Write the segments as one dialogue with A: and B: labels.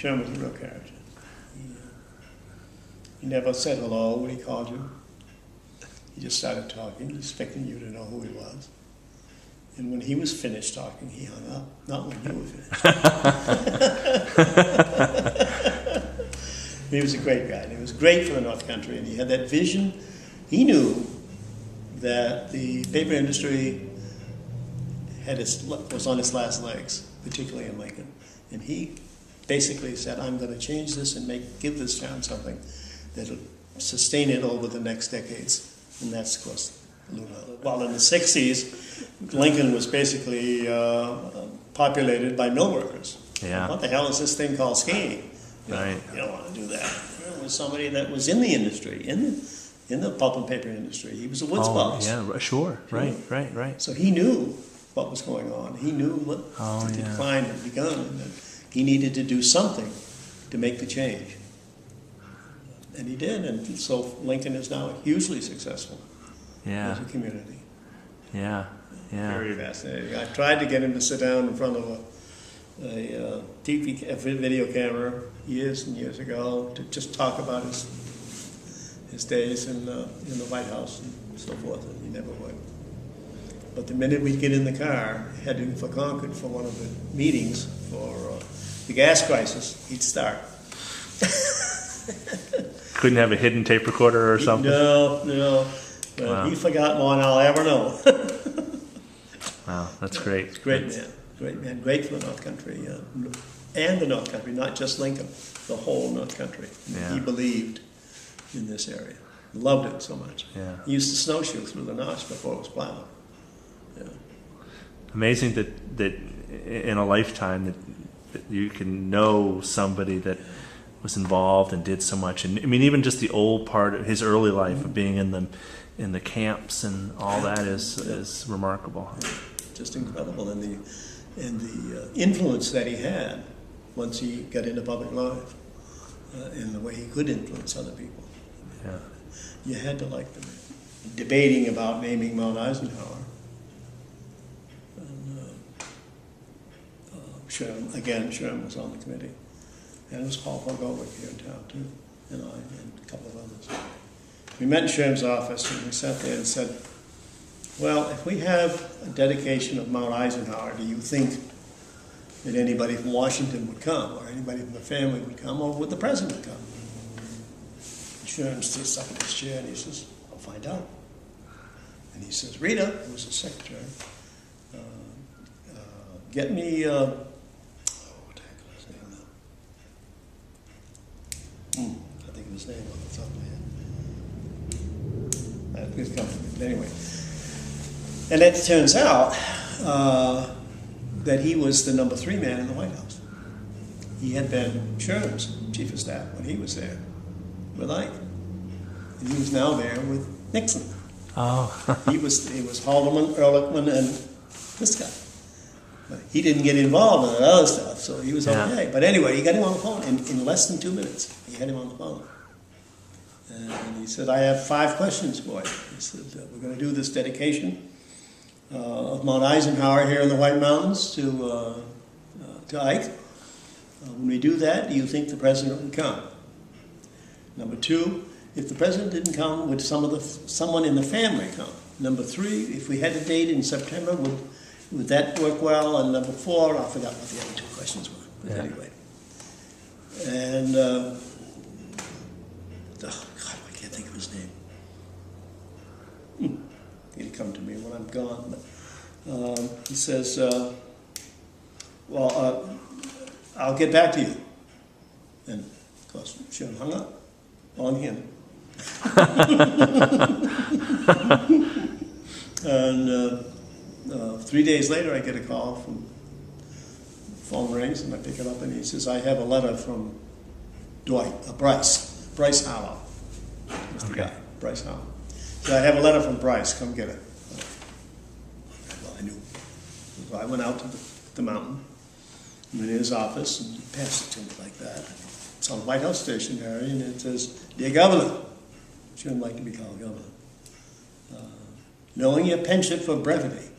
A: Sherman was a real character. He never said hello when he called you. He just started talking, expecting you to know who he was. And when he was finished talking, he hung up. Not when you were finished. He was a great guy. And he was great for the North Country. And he had that vision. He knew that the paper industry was on its last legs, particularly in Lincoln. And he basically said, I'm going to change this and give this town something that'll sustain it over the next decades. And that's, of course, Luna. While in the 60s, Lincoln was basically populated by mill workers.
B: Yeah.
A: What the hell is this thing called skiing? You don't want to do that. It was somebody that was in the industry, in the pulp and paper industry. He was a woods boss.
B: Yeah, sure. Right.
A: So he knew what was going on. He knew what the decline had begun, and that he needed to do something to make the change. And he did, and so Lincoln is now hugely successful as a community.
B: Yeah.
A: Very fascinating. I tried to get him to sit down in front of a video camera years and years ago to just talk about his days in the White House and so forth, and he never would. But the minute we'd get in the car, heading for Concord for one of the meetings for the gas crisis, he'd start.
B: Couldn't have a hidden tape recorder or something?
A: No.
B: Wow.
A: He forgot more than I'll ever know.
B: Wow, that's great.
A: It's great man. Great for the North Country. And the North Country, not just Lincoln, the whole North Country.
B: Yeah.
A: He believed in this area. Loved it so much.
B: Yeah.
A: He used to snowshoe through the notch before it was plowed. Yeah.
B: Amazing that in a lifetime that you can know somebody that was involved and did so much. And I mean, even just the old part of his early life of being in the camps and all that is remarkable.
A: Just incredible, and the influence that he had once he got into public life, in the way he could influence other people.
B: Yeah.
A: You had to like them. Debating about naming Mount Eisenhower. And Sherman was on the committee. And it was Paul Pogovic here in town, too, and I, and a couple of others. We met in Sherman's office, and we sat there and said, well, if we have a dedication of Mount Eisenhower, do you think that anybody from Washington would come, or anybody from the family would come, or would the president come? And Sherman sits up in his chair, and he says, I'll find out. And he says, Rita, who was the secretary, get me... I think of his name off the top of my head. Please come to me. But anyway. And it turns out that he was the number 3 man in the White House. He had been Sherman's chief of staff when he was there with Ike. And he was now there with Nixon.
B: Oh.
A: It was Haldeman, Ehrlichman, and this guy. But he didn't get involved in that other stuff, so he was okay. But anyway, he got him on the phone in less than 2 minutes. He had him on the phone. And he said, I have 5 questions for you. He said, we're going to do this dedication of Mount Eisenhower here in the White Mountains to Ike. When we do that, do you think the president would come? Number 2, if the president didn't come, would someone in the family come? Number 3, if we had a date in September, would that work well? And number 4, I forgot what the other 2 questions were. But anyway. And, oh God, I can't think of his name. He'll come to me when I'm gone. But, he says, I'll get back to you. And, of course, Sherman hung up on him. And 3 days later, I get a call from, phone rings, and I pick it up, and he says, I have a letter from Bryce Harlow. That's the guy, Bryce Harlow. So I have a letter from Bryce, come get it. Well, I knew. So I went out to the mountain, I'm in his office, and he passed it to me like that. It's on the White House stationery, and it says, Dear Governor, shouldn't like to be called Governor. Knowing your penchant for brevity,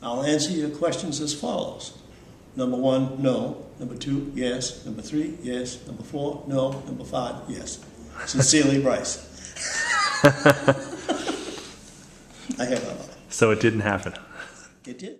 A: I'll answer your questions as follows. Number 1, no. Number 2, yes. Number 3, yes. Number 4, no. Number 5, yes. Sincerely, Bryce. I have a.
B: So it didn't happen.
A: It did.